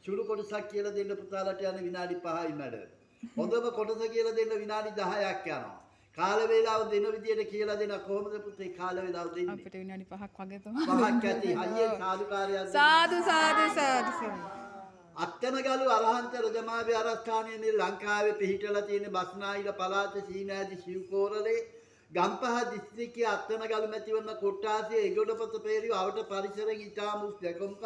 සුළු කොටසක් කියලා දෙන්න පුතාලට යන විනාඩි 5යි මැඩම්. හොඳම කොටස කියලා දෙන්න විනාඩි 10ක් යනවා. කාල වේලාව දෙන විදියට කියලා දෙන කොහොමද පුතේ කාල වේලාව දෙන්නේ? අපිට විනාඩි 5ක් වගේ තමයි. 5ක් ඇති. අයියේ සාදුකාරයක් සාදු සාදු සාදු. අත්තනගලු අරහන්ත රජමාවේ ආරස්ථානයේ මේ ලංකාවේ පිහිටලා තියෙන බස්නාහිර පළාත සීනෑදි ශිවකෝරළේ ගම්පහ දිස්ත්‍රික්කයේ අත්තනගලු මැතිවරණ කොට්ටාසයේ එගොඩපත පෙරිව අවට පරිසරයෙන් ඉතාම උස් දැකුම්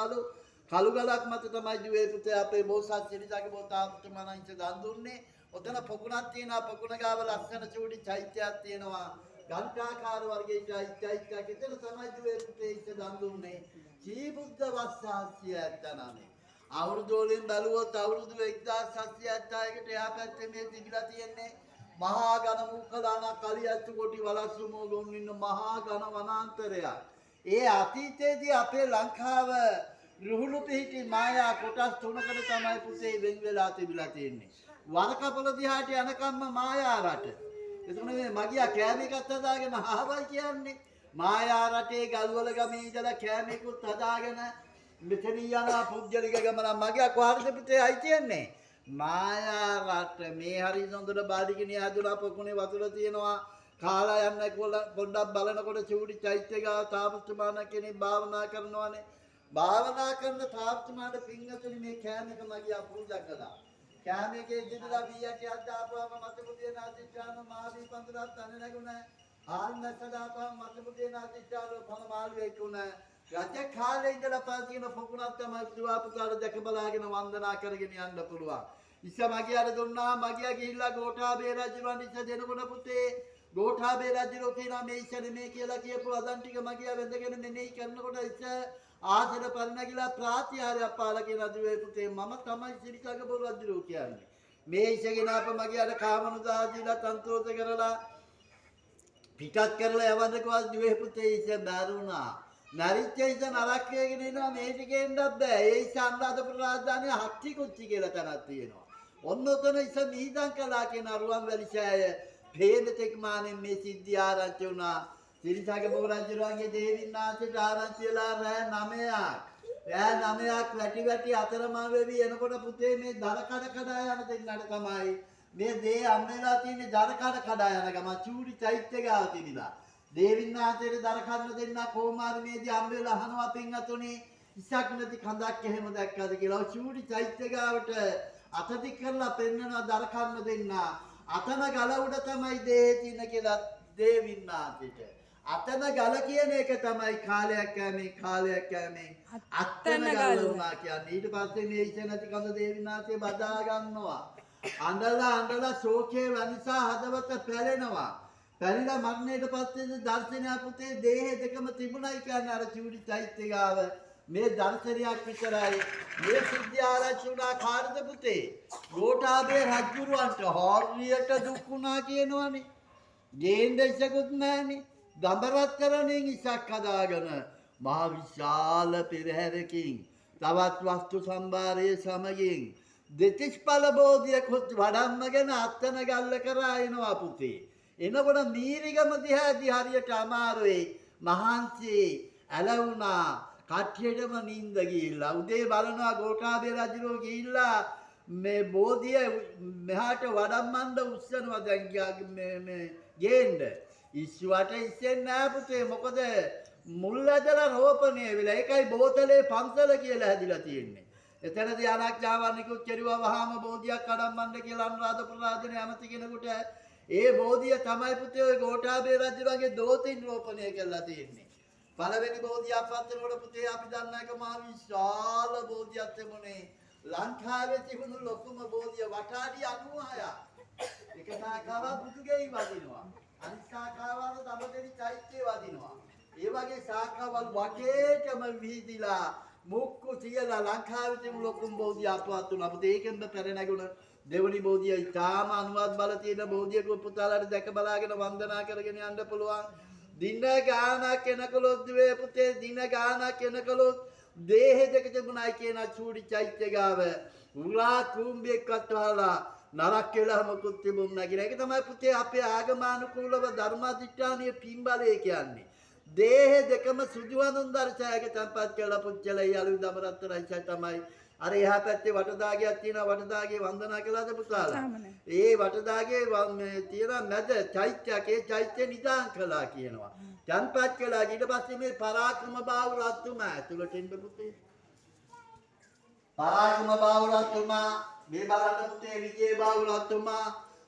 කළු ගලක් මත තමයි දුවේ පුතේ අපේ බෝසත් සිරිසගේ බෝතාපත මනංච දන් දුන්නේ. ඔතන පොකුණක් තියෙනවා. පොකුණ ගාව ලස්සන චූටි චෛත්‍යයක් තියෙනවා. ගණ්ඨාකාර වර්ගයේ චෛත්‍යයක් එතන තමයි දුවේ පුතේ ඉත දන් දුන්නේ. ජී බුද්ධ වස්සාසිය ඇත්තනනේ. අවුරුදු වලින් බැලුවොත් අවුරුදු 1776කට එහා පැත්තේ මේ තිබිලා තියෙන්නේ මහා ඝන මුඛදාන කලියච්චු කොටි වලස්සු මොගොන් ඉන්න මහා ඝන වනාන්තරයක්. ඒ අතීතයේදී අපේ ලංකාව රුහුණු පිහිටි මායා කොටස් තුනකට තමයි පුතේ වෙන් වෙලා තිබිලා තියෙන්නේ. වරකපොළ දිහාට යනකම්ම මායා රට. එතකොට මේ මගියා කෑම එකක් හදාගෙන ආවයි කියන්නේ. මායා රටේ ගල්වල ගමේ ඉඳලා කෑම එකකුත් හදාගෙන මෙතන යනවා පුජ්‍යලික ගමන මගියා කොහරද පුතේ අයි තියන්නේ? මායා රට මේ හරි හොඳට බාඩිගිනිය හදුනා පොකුණේ වතුර තියෙනවා. කාලා යන්න පොඩ්ඩක් බලනකොට චූටි චෛත්‍ය ගාව තාපස්තුමාන කෙනෙක් භාවනා කරනවානේ. භාවනා කරන තාපස්තුමාට පිංගතුනි මේ කෑම එක මගියා පූජා කළා. කෑම එකේ ඉඳලා බීයටයක් දාපුවම මතපුදේ නාදිච්චාන මාදී පන්දරත් අනේ නැගුණා. ආන්නක දාපුවම මතපුදේ නාදිච්චාන පොළ මාළුවේ ඉක්ුණා. රජ කාලේ ඉඳලා පාතින පොකුණක් තමයි දුවා පුතාට දැක බලාගෙන වන්දනා කරගෙන යන්න පුළුවන්. ඉස්ස මගියාට දුන්නා මගියා ගිහිල්ලා ගෝඨාභය රජුන් ඉස්ස දෙනකොට පුතේ ගෝඨාභය රජු කියනවා මේ ඉස්සනේ මේ කියලා කියපු අදන් ටික මගියා වැඳගෙන මෙනෙහි කරනකොට ඉස්ස ආසන පරිණගිලා ප්‍රාතිහාරයක් පාලා කියන දුවේ පුතේ මම තමයි සිරිකගේ බොරු රජු කියන්නේ. මේ ඉස්සගෙන අප මගියාට කාමනුදාදීලා තන්තෝත කරලා පිටත් කරලා යවන්නකවත් දුවේ පුතේ ඉස්ස බැරුණා. නරිච්චයිස නරක් වේගෙන එනවා මේ ටිකේ එන්නත් බෑ. ඒ ඉස්ස අනුරාධපුර රාජධානිය හත්ති කුච්චි කියලා තැනක් තියෙනවා. ඔන්න ඔතන ඉස්ස මීදම් කළා කියන රුවන්වැලි ඡාය පේන තෙක් මානෙන් මේ සිද්ධිය ආරංචි වුණා. සිරිසගේ බෝරජුරන්ගේ දේවින්නාන්සේට ආරංචි වෙලා රෑ 9ක්. රෑ 9ක් වැටි වැටි අතරමං වෙවි එනකොට පුතේ මේ දර කඩ යන දෙන්නට තමයි මේ දේ අම්මලා තියෙන්නේ දර කඩ යන ගම චූටි චෛත්‍ය ගාව තිබිලා. දේවින්නාන්සේට දර කන්න දෙන්න කොමාරි මේදී අම්බෙලා අහනවා පින්වතුනි ඉස්සක් නැති කඳක් එහෙම දැක්කද කියලා. චූටි චෛත්‍ය ගාවට අතදි කරලා පෙන්නනවා දර කන්න දෙන්න. අතන ගල උඩ තමයි දේ තියෙන කියලා දේවින්නාන්සේට. අතන ගල කියන එක තමයි කාලයක් යෑමේ අතන ගල වුණා කියන්නේ. ඊට පස්සේ මේ ඉච්ඡ නැති කඳ දේවින්නාන්සේ බදා ගන්නවා. අඬලා ශෝකේ වනිසා හදවත පැලෙනවා. පැරිලා මරණයට පස්සේ දර්ශනය පුතේ දේහ දෙකම තිබුණයි කියන්නේ අර චූටි චෛත්‍ය ගාව මේ දර්ශනයක් විතරයි. මේ සිද්ධිය ආරංචි වුණා කාර්ද පුතේ ගෝඨාභය රජුරවන්ට හොරියට දුක් වුණා කියනවනේ. ගේන්න ඉසකුත් නැහනේ. දඹරත් කරණෙන් ඉසක් හදාගෙන මහ විශාල පෙරහැරකින් තවත් වස්තු සම්භාරයේ සමගින් දෙතිස් පළ බෝධියකුත් වඩම්මගෙන අත්තන ගල්ල කරා එනවා පුතේ. එනකොට මීරිගම දිහාදී හරියට අමාරුයි. මහන්සි ඇලවුණා. කට්ටියටම නිින්ද ගිහිල්ලා උදේ බලනවා ගෝඨාභය රජුරෝ ගිහිල්ලා මේ බෝධිය මෙහාට වඩම්මන්න උස්සනවා දැන් මේ ගේන්න. ඉස්සුවට ඉස්සෙන්නේ නැහැ පුතේ. මොකද මුල් ඇදලා රෝපණය වෙලා. ඒකයි බෝතලේ පන්සල කියලා හැදිලා තියෙන්නේ. එතනදී ආරක්ෂාවන්නිකුත් කෙරුවා වහාම බෝධියක් කඩම්මන්න කියලා අනුරාධපුර රාජධානිය ඇමති කෙනෙකුට ඒ බෝධිය තමයි පුතේ ඔය ගෝඨාභය රජුගේ දෝතින් රෝපණය කරලා තියෙන්නේ. පළවෙනි බෝධිය අපත්තනකොට පුතේ අපි දන්න එක මහ විශාල බෝධියක් තිබුණේ. ලංකාවේ තිබුණු ලොකුම බෝධිය වටාඩි 96ක්. එක ශාඛාවක් බුදුගෙයි වදිනවා. අනිත් ශාඛාවල දඹදෙණි චෛත්‍යය වදිනවා. ඒ වගේ ශාඛාවල් වටේටම විහිදිලා මුක්කු තියලා ලංකාවේ තිබුණු ලොකුම බෝධිය අපවත් වුණා. අපිට ඒකෙන්ද පැරණගුණ දෙවනි බෝධිය ඉතාම අනුවත් බල තියෙන බෝධියක පුතාලාට දැක බලාගෙන වන්දනා කරගෙන යන්න පුළුවන්. දින ගානක් එනකලොත් වේ පුතේ දින ගානක් එනකලොත් දේහ දෙක තිබුණයි කියන චූටි චෛත්‍ය ගාව උලා කුඹෙක්වත් වහලා නරක කියලා මොකුත් තිබුණ නැහැ කියන එක තමයි පුතේ අපේ ආගමානුකූලව ධර්මාධිෂ්ඨානීය පින්බලය කියන්නේ. දේහ දෙකම සුදු වඳුන් දර්ශයක තම්පත් කළා පුච්චලයි යලු දමරත්තරයි තමයි අර එහා පැත්තේ වටදාගයක් තියෙනවා වටදාගේ වන්දනා කළාද පුතාලා? තාම නෑ. ඒ වටදාගේ මේ තියෙන මැද චෛත්‍යයක් ඒ චෛත්‍ය නිදාන් කළා කියනවා. ජන්පත් කළා ඊට පස්සේ මේ පරාක්‍රම බාහු රජතුමා ඇතුළට එන්න පුතේ. පරාක්‍රම බාහු රජතුමා මේ බලන්න පුතේ විජේ බාහු රජතුමා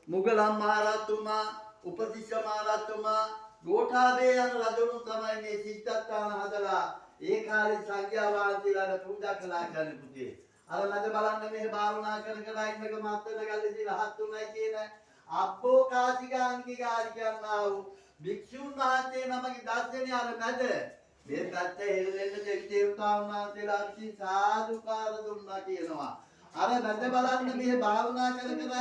මුගලන් මහරජතුමා උපතිස්ස මහරජතුමා ගෝඨාභය යන රජුන් තමයි මේ සිද්ධාර්ථාන හදලා ඒ කාලේ සංඝයා වහන්සේලාට පූජා කළා කියන්නේ පුතේ. අර මැද බලන්න මේ භාවනා කර කර ඉන්නක මාත්‍රද ගල්ලේදී රහත් උනායි කියන අබ්බෝ කාසිකාන්ගේ ගාලි කියනවා වූ භික්ෂුන් වහන්සේ නමගේ දර්ශනේ අර මැද මේ පැත්තේ හෙළෙන්න දෙවි දේවතාවුන් වහන්සේලා අර්ථි සාදුකාර දුන්නා කියනවා. අර මැද බලන්න මේ භාවනා කර කර